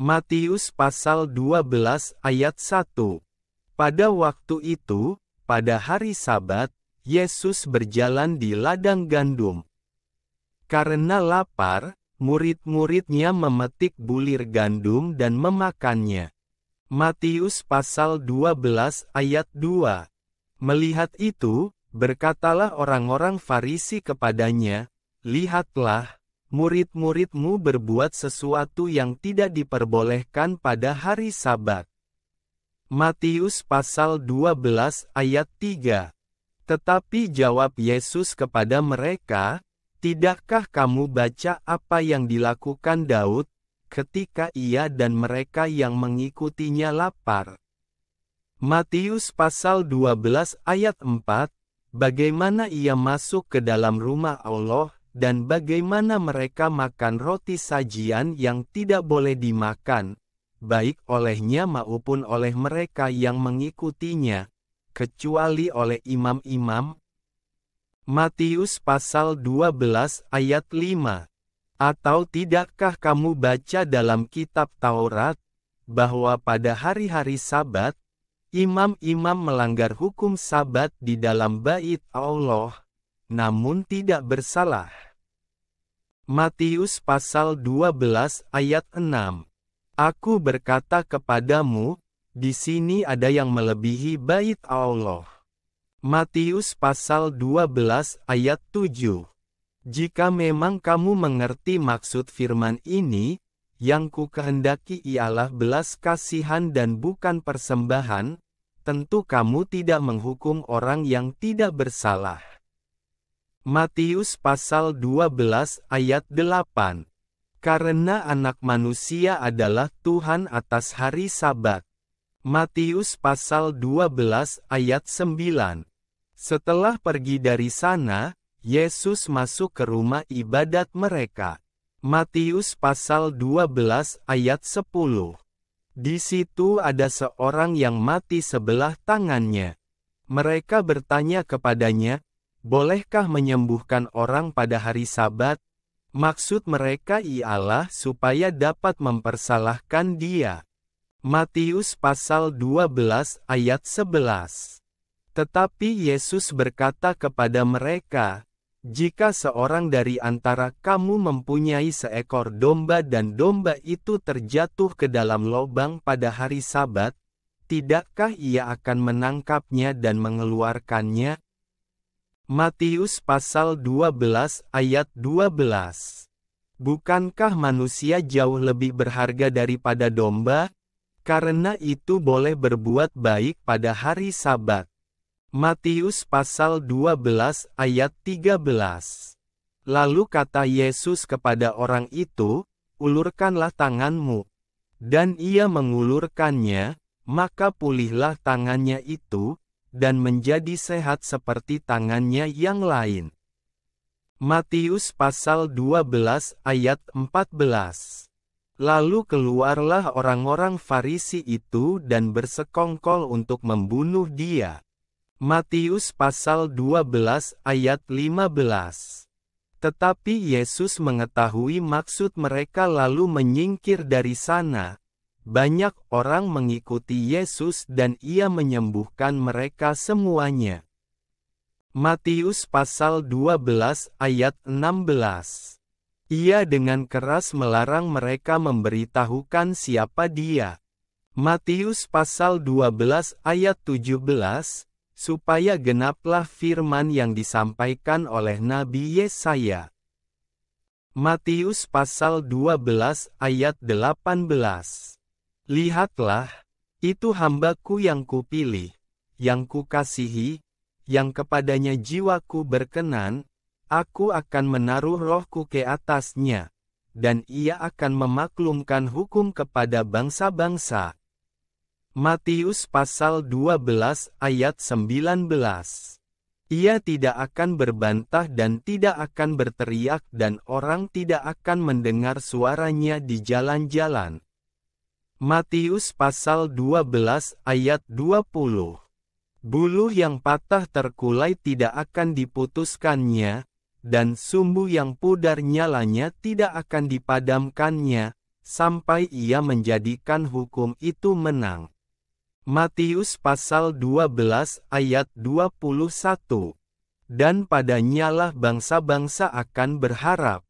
Matius pasal 12 ayat 1. Pada waktu itu, pada hari Sabat, Yesus berjalan di ladang gandum. Karena lapar, murid-muridnya memetik bulir gandum dan memakannya. Matius pasal 12 ayat 2. Melihat itu, berkatalah orang-orang Farisi kepadanya, "Lihatlah, murid-muridmu berbuat sesuatu yang tidak diperbolehkan pada hari Sabat." Matius pasal 12 ayat 3. Tetapi jawab Yesus kepada mereka, "Tidakkah kamu baca apa yang dilakukan Daud, ketika ia dan mereka yang mengikutinya lapar?" Matius pasal 12 ayat 4, bagaimana ia masuk ke dalam rumah Allah, dan bagaimana mereka makan roti sajian yang tidak boleh dimakan, baik olehnya maupun oleh mereka yang mengikutinya, kecuali oleh imam-imam. Matius pasal 12 ayat 5. Atau tidakkah kamu baca dalam kitab Taurat, bahwa pada hari-hari Sabat, imam-imam melanggar hukum Sabat di dalam bait Allah, namun tidak bersalah? Matius pasal 12 ayat 6. Aku berkata kepadamu, di sini ada yang melebihi bait Allah. Matius pasal 12 ayat 7. Jika memang kamu mengerti maksud firman ini, yang ku kehendaki ialah belas kasihan dan bukan persembahan, tentu kamu tidak menghukum orang yang tidak bersalah. Matius pasal 12 ayat 8. Karena anak manusia adalah Tuhan atas hari Sabat. Matius pasal 12 ayat 9. Setelah pergi dari sana, Yesus masuk ke rumah ibadat mereka. Matius pasal 12 ayat 10. Di situ ada seorang yang mati sebelah tangannya. Mereka bertanya kepadanya, "Bolehkah menyembuhkan orang pada hari Sabat?" Maksud mereka ialah supaya dapat mempersalahkan dia. Matius pasal 12 ayat 11. Tetapi Yesus berkata kepada mereka, "Jika seorang dari antara kamu mempunyai seekor domba dan domba itu terjatuh ke dalam lubang pada hari Sabat, tidakkah ia akan menangkapnya dan mengeluarkannya?" Matius pasal 12 ayat 12. Bukankah manusia jauh lebih berharga daripada domba? Karena itu boleh berbuat baik pada hari Sabat. Matius pasal 12 ayat 13. Lalu kata Yesus kepada orang itu, "Ulurkanlah tanganmu." Dan ia mengulurkannya, maka pulihlah tangannya itu, dan menjadi sehat seperti tangannya yang lain. Matius pasal 12 ayat 14. Lalu keluarlah orang-orang Farisi itu dan bersekongkol untuk membunuh dia. Matius pasal 12 ayat 15. Tetapi Yesus mengetahui maksud mereka lalu menyingkir dari sana. Banyak orang mengikuti Yesus dan ia menyembuhkan mereka semuanya. Matius pasal 12 ayat 16. Ia dengan keras melarang mereka memberitahukan siapa dia. Matius pasal 12 ayat 17, supaya genaplah firman yang disampaikan oleh Nabi Yesaya. Matius pasal 12 ayat 18. Lihatlah, itu hamba-Ku yang kupilih, yang kukasihi, yang kepadanya jiwaku berkenan, Aku akan menaruh rohku ke atasnya, dan ia akan memaklumkan hukum kepada bangsa-bangsa. Matius pasal 12 ayat 19. Ia tidak akan berbantah dan tidak akan berteriak dan orang tidak akan mendengar suaranya di jalan-jalan. Matius pasal 12 ayat 20. Buluh yang patah terkulai tidak akan diputuskannya, dan sumbu yang pudar nyalanya tidak akan dipadamkannya, sampai ia menjadikan hukum itu menang. Matius pasal 12 ayat 21. Dan padanyalah bangsa-bangsa akan berharap.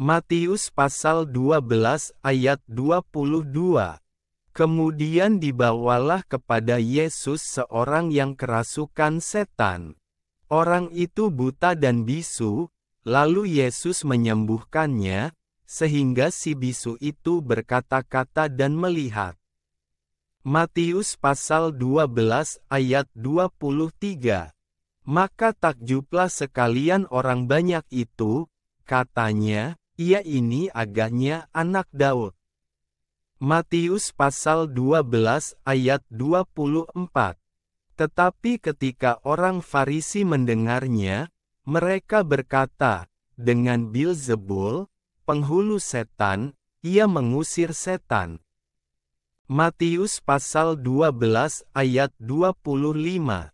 Matius pasal 12 ayat 22. Kemudian dibawalah kepada Yesus seorang yang kerasukan setan. Orang itu buta dan bisu, lalu Yesus menyembuhkannya, sehingga si bisu itu berkata-kata dan melihat. Matius pasal 12 ayat 23. Maka takjublah sekalian orang banyak itu, katanya, ia ini agaknya anak Daud. Matius pasal 12 ayat 24. Tetapi ketika orang Farisi mendengarnya, mereka berkata, dengan Bilzebul, penghulu setan, ia mengusir setan. Matius pasal 12 ayat 25.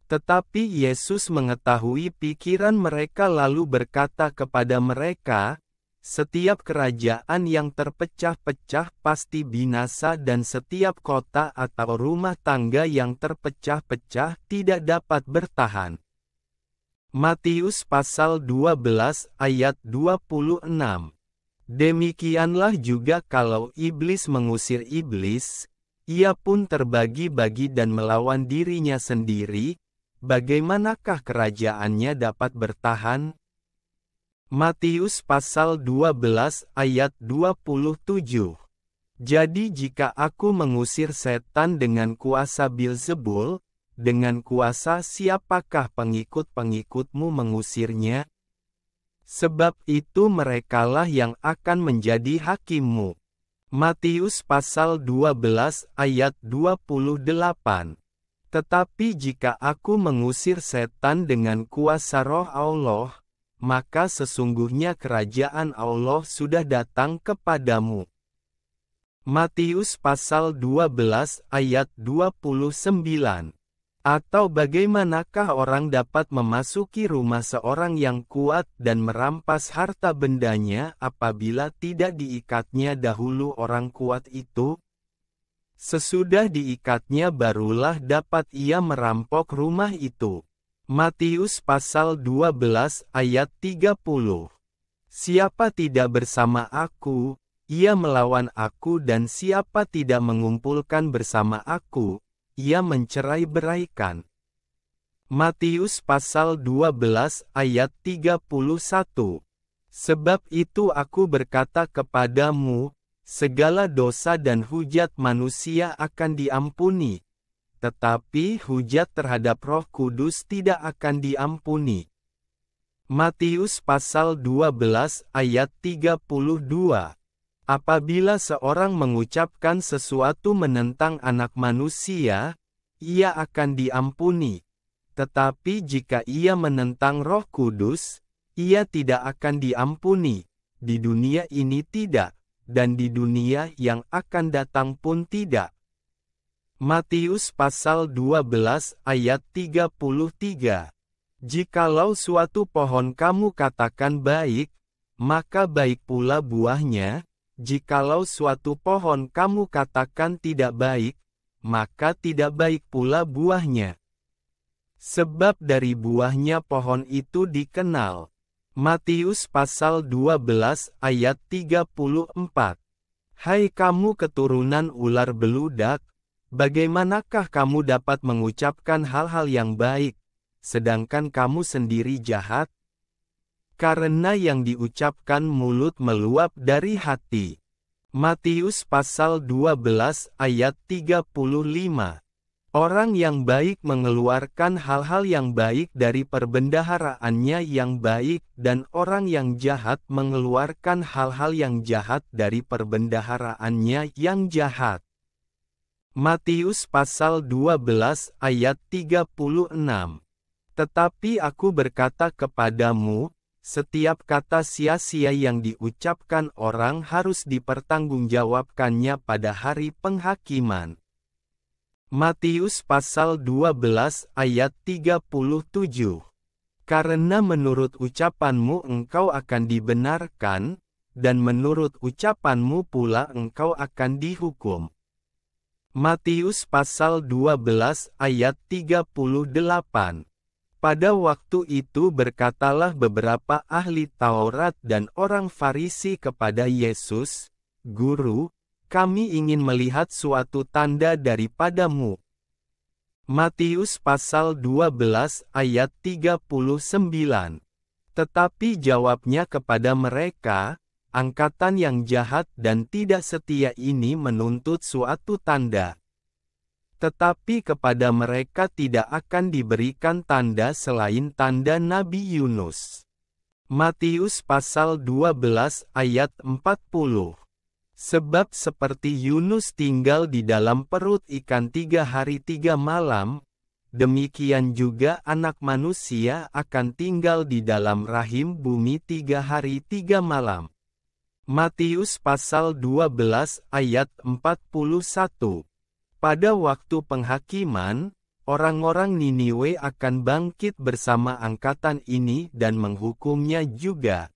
Tetapi Yesus mengetahui pikiran mereka lalu berkata kepada mereka, setiap kerajaan yang terpecah-pecah pasti binasa dan setiap kota atau rumah tangga yang terpecah-pecah tidak dapat bertahan. Matius pasal 12 ayat 26. Demikianlah juga kalau iblis mengusir iblis, ia pun terbagi-bagi dan melawan dirinya sendiri, bagaimanakah kerajaannya dapat bertahan? Matius pasal 12 ayat 27. Jadi jika aku mengusir setan dengan kuasa Bilzebul, dengan kuasa siapakah pengikut-pengikutmu mengusirnya? Sebab itu merekalah yang akan menjadi hakimmu. Matius pasal 12 ayat 28. Tetapi jika aku mengusir setan dengan kuasa Roh Allah, maka sesungguhnya kerajaan Allah sudah datang kepadamu. Matius pasal 12 ayat 29. Atau bagaimanakah orang dapat memasuki rumah seorang yang kuat dan merampas harta bendanya apabila tidak diikatnya dahulu orang kuat itu? Sesudah diikatnya barulah dapat ia merampok rumah itu. Matius pasal 12 ayat 30. Siapa tidak bersama aku, ia melawan aku dan siapa tidak mengumpulkan bersama aku, ia mencerai-beraikan. Matius pasal 12 ayat 31. Sebab itu aku berkata kepadamu, segala dosa dan hujat manusia akan diampuni, tetapi hujat terhadap Roh Kudus tidak akan diampuni. Matius pasal 12 ayat 32. Apabila seorang mengucapkan sesuatu menentang Anak Manusia, ia akan diampuni. Tetapi jika ia menentang Roh Kudus, ia tidak akan diampuni, di dunia ini tidak, dan di dunia yang akan datang pun tidak. Matius pasal 12 ayat 33. Jikalau suatu pohon kamu katakan baik, maka baik pula buahnya. Jikalau suatu pohon kamu katakan tidak baik, maka tidak baik pula buahnya. Sebab dari buahnya pohon itu dikenal. Matius pasal 12 ayat 34. Hai kamu keturunan ular beludak, bagaimanakah kamu dapat mengucapkan hal-hal yang baik, sedangkan kamu sendiri jahat? Karena yang diucapkan mulut meluap dari hati. Matius pasal 12 ayat 35. Orang yang baik mengeluarkan hal-hal yang baik dari perbendaharaannya yang baik dan orang yang jahat mengeluarkan hal-hal yang jahat dari perbendaharaannya yang jahat. Matius pasal 12 ayat 36. Tetapi aku berkata kepadamu, setiap kata sia-sia yang diucapkan orang harus dipertanggungjawabkannya pada hari penghakiman. Matius pasal 12 ayat 37. Karena menurut ucapanmu engkau akan dibenarkan, dan menurut ucapanmu pula engkau akan dihukum. Matius pasal 12 ayat 38. Pada waktu itu berkatalah beberapa ahli Taurat dan orang Farisi kepada Yesus, "Guru, kami ingin melihat suatu tanda daripadamu." Matius pasal 12 ayat 39. Tetapi jawabnya kepada mereka, "Angkatan yang jahat dan tidak setia ini menuntut suatu tanda. Tetapi kepada mereka tidak akan diberikan tanda selain tanda Nabi Yunus." Matius pasal 12 ayat 40. Sebab seperti Yunus tinggal di dalam perut ikan 3 hari 3 malam, demikian juga Anak Manusia akan tinggal di dalam rahim bumi 3 hari 3 malam. Matius pasal 12 ayat 41. Pada waktu penghakiman, orang-orang Niniwe akan bangkit bersama angkatan ini dan menghukumnya juga.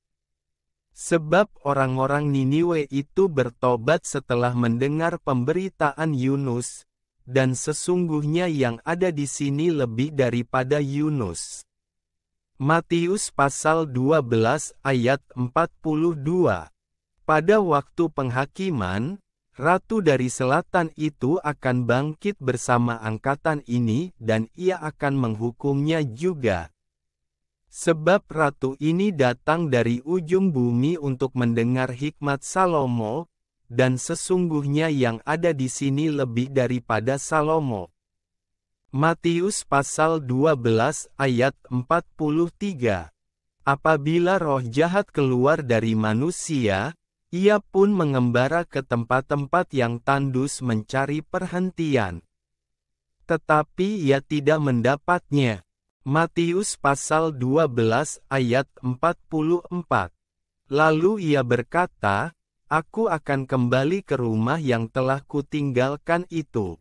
Sebab orang-orang Niniwe itu bertobat setelah mendengar pemberitaan Yunus, dan sesungguhnya yang ada di sini lebih daripada Yunus. Matius pasal 12 ayat 42. Pada waktu penghakiman, ratu dari selatan itu akan bangkit bersama angkatan ini dan ia akan menghukumnya juga. Sebab ratu ini datang dari ujung bumi untuk mendengar hikmat Salomo, dan sesungguhnya yang ada di sini lebih daripada Salomo. Matius pasal 12 ayat 43. Apabila roh jahat keluar dari manusia, ia pun mengembara ke tempat-tempat yang tandus mencari perhentian. Tetapi ia tidak mendapatnya. Matius pasal 12 ayat 44. Lalu ia berkata, "Aku akan kembali ke rumah yang telah kutinggalkan itu."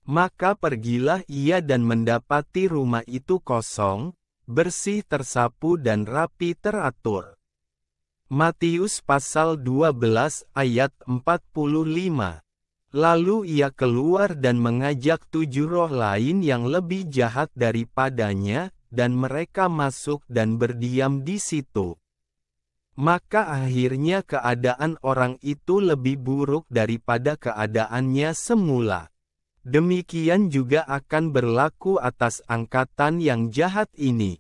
Maka pergilah ia dan mendapati rumah itu kosong, bersih tersapu dan rapi teratur. Matius pasal 12 ayat 45. Lalu ia keluar dan mengajak 7 roh lain yang lebih jahat daripadanya, dan mereka masuk dan berdiam di situ. Maka akhirnya keadaan orang itu lebih buruk daripada keadaannya semula. Demikian juga akan berlaku atas angkatan yang jahat ini.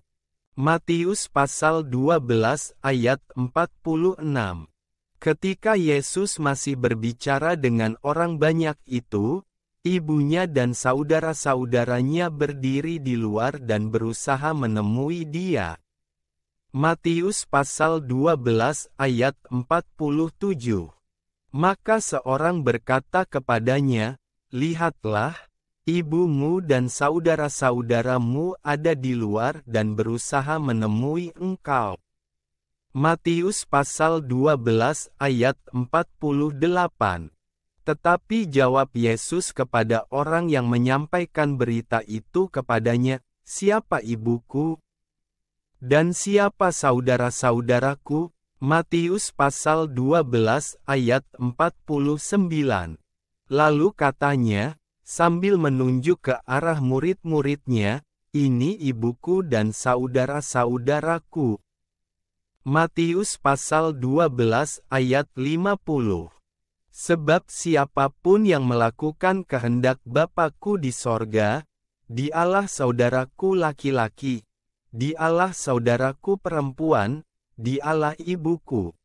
Matius pasal 12 ayat 46. Ketika Yesus masih berbicara dengan orang banyak itu, ibunya dan saudara-saudaranya berdiri di luar dan berusaha menemui dia. Matius pasal 12 ayat 47. Maka seorang berkata kepadanya, "Lihatlah, ibumu dan saudara-saudaramu ada di luar dan berusaha menemui engkau." Matius pasal 12 ayat 48. Tetapi jawab Yesus kepada orang yang menyampaikan berita itu kepadanya, "Siapa ibuku? Dan siapa saudara-saudaraku?" Matius pasal 12 ayat 49. Lalu katanya, sambil menunjuk ke arah murid-muridnya, "Ini ibuku dan saudara-saudaraku." Matius pasal 12 ayat 50. Sebab siapapun yang melakukan kehendak Bapa-Ku di sorga, dialah saudaraku laki-laki, dialah saudaraku perempuan, dialah ibuku,